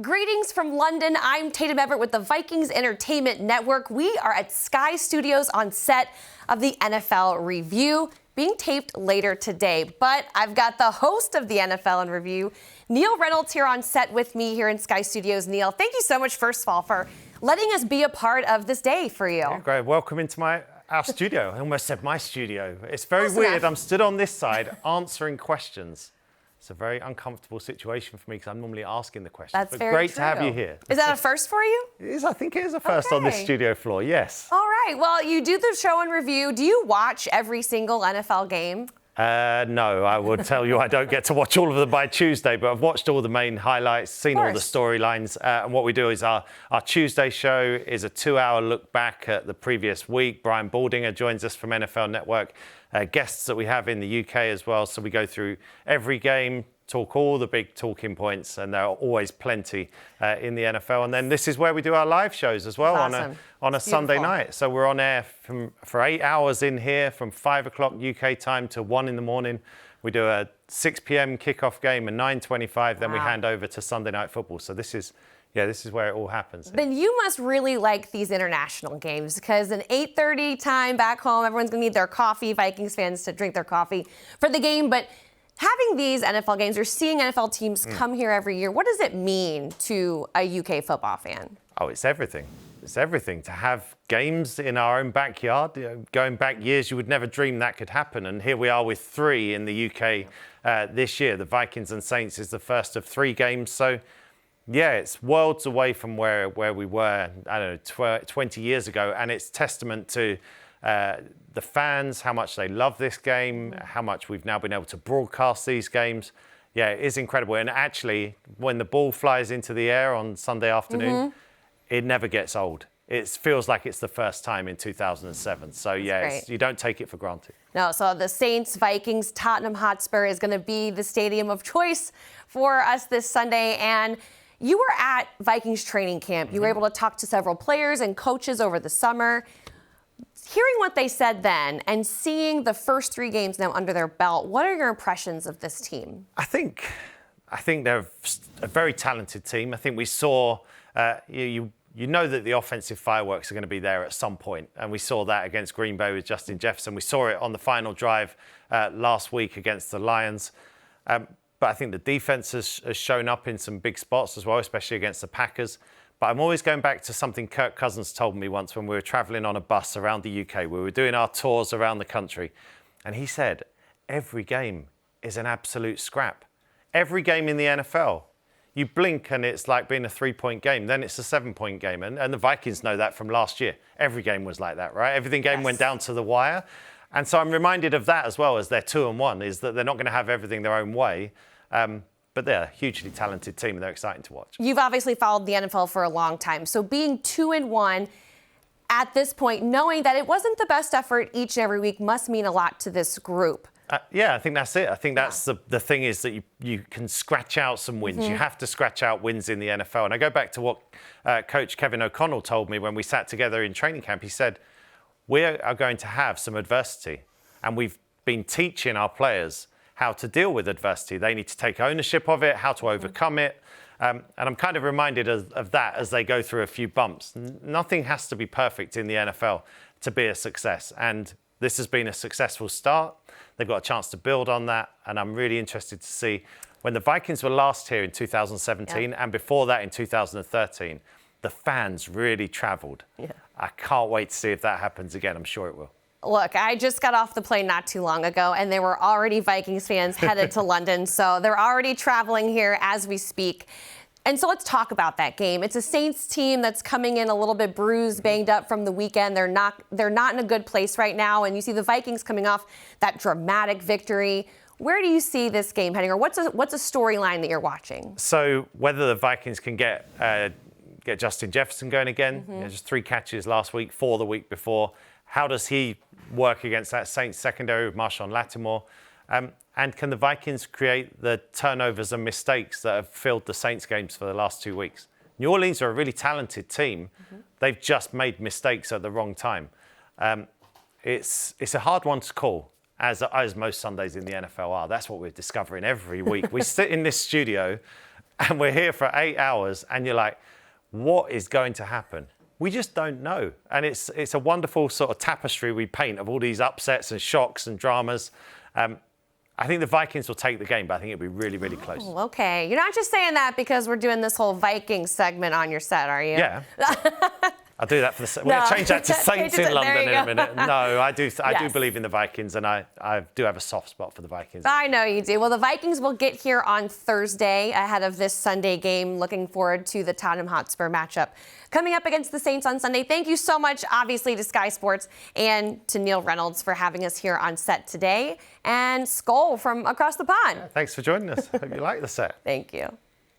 Greetings from London. I'm Tatum Everett with the Vikings Entertainment Network. We are at Sky Studios on set of the NFL Review, being taped later today. But I've got the host of the NFL in Review, Neil Reynolds, here on set with me here in Sky Studios. Neil, thank you so much, first of all, for letting us be a part of this day for you. Yeah, great. Welcome into our studio. I almost said my studio. It's very Close weird. enough. I'm stood on this side answering questions. It's a very uncomfortable situation for me because I'm normally asking the questions. That's but very great true. to have you here. Is that a first for you? It is. I think it is a first on this Okay. studio floor, yes. All right. Well, you do the show and review. Do you watch every single NFL game? No, I would tell you I don't get to watch all of them by Tuesday, but I've watched all the main highlights, seen all the storylines. And what we do is our Tuesday show is a 2-hour look back at the previous week. Brian Baldinger joins us from NFL Network, guests that we have in the UK as well. So we go through every game, talk all the big talking points, and there are always plenty in the NFL. And then this is where we do our live shows as well on a Sunday night. So we're on air for 8 hours in here from 5 o'clock UK time to 1 in the morning. We do a 6 p.m. kickoff game, a 9:25, then we hand over to Sunday Night Football. So this is where it all happens. Then you must really like these international games because an 8:30 time back home, everyone's going to need their coffee, Vikings fans to drink their coffee for the game. But having these NFL games or seeing NFL teams come here every year, what does it mean to a UK football fan? Oh, it's everything. It's everything. To have games in our own backyard, going back years, you would never dream that could happen. And here we are with 3 in the UK this year. The Vikings and Saints is the first of 3 games. So, yeah, it's worlds away from where we were, I don't know, 20 years ago. And it's testament to the fans, how much they love this game, how much we've now been able to broadcast these games. Yeah, it is incredible. And actually, when the ball flies into the air on Sunday afternoon, it never gets old. It feels like it's the first time in 2007. So, you don't take it for granted. No, so the Saints, Vikings, Tottenham Hotspur is going to be the stadium of choice for us this Sunday. And you were at Vikings training camp. You were able to talk to several players and coaches over the summer. Hearing what they said then and seeing the first 3 games now under their belt, what are your impressions of this team? I think they're a very talented team. I think we saw, you know that the offensive fireworks are going to be there at some point. And we saw that against Green Bay with Justin Jefferson. We saw it on the final drive last week against the Lions. But I think the defense has shown up in some big spots as well, especially against the Packers. But I'm always going back to something Kirk Cousins told me once when we were travelling on a bus around the UK. We were doing our tours around the country. And he said, every game is an absolute scrap. Every game in the NFL. You blink and it's like being a 3-point game. Then it's a 7-point game. And the Vikings know that from last year. Every game was like that, right? Every game went down to the wire. And so I'm reminded of that as well as they're 2-1, is that they're not going to have everything their own way. But they're a hugely talented team and they're exciting to watch. You've obviously followed the NFL for a long time. So being 2-1 at this point, knowing that it wasn't the best effort each and every week must mean a lot to this group. I think that's it. I think that's the thing is that you can scratch out some wins. You have to scratch out wins in the NFL. And I go back to what Coach Kevin O'Connell told me when we sat together in training camp. He said, we are going to have some adversity. And we've been teaching our players how to deal with adversity. They need to take ownership of it, how to overcome it. And I'm kind of reminded of that as they go through a few bumps. Nothing has to be perfect in the NFL to be a success. And this has been a successful start. They've got a chance to build on that. And I'm really interested to see when the Vikings were last here in 2017 and before that in 2013, the fans really traveled. Yeah. I can't wait to see if that happens again. I'm sure it will. Look, I just got off the plane not too long ago, and there were already Vikings fans headed to London. So they're already traveling here as we speak. And so let's talk about that game. It's a Saints team that's coming in a little bit bruised, banged up from the weekend. They're not in a good place right now. And you see the Vikings coming off that dramatic victory. Where do you see this game heading, or what's a storyline that you're watching? So whether the Vikings can get Justin Jefferson going again, just 3 catches last week, 4 the week before. How does he work against that Saints secondary with Marshawn Lattimore? And can the Vikings create the turnovers and mistakes that have filled the Saints games for the last 2 weeks? New Orleans are a really talented team. They've just made mistakes at the wrong time. It's a hard one to call, as most Sundays in the NFL are. That's what we're discovering every week. We sit in this studio and we're here for 8 hours, and you're like, what is going to happen? We just don't know. And it's a wonderful sort of tapestry we paint of all these upsets and shocks and dramas. I think the Vikings will take the game, but I think it'll be really, really close. Oh, okay. You're not just saying that because we're doing this whole Vikings segment on your set, are you? Yeah. I'll do that for the. We'll change that to Saints in London in a minute. No, I do believe in the Vikings, and I do have a soft spot for the Vikings. I know you do. Well, the Vikings will get here on Thursday ahead of this Sunday game. Looking forward to the Tottenham Hotspur matchup coming up against the Saints on Sunday. Thank you so much, obviously, to Sky Sports and to Neil Reynolds for having us here on set today. And Skull from across the pond. Thanks for joining us. Hope you like the set. Thank you.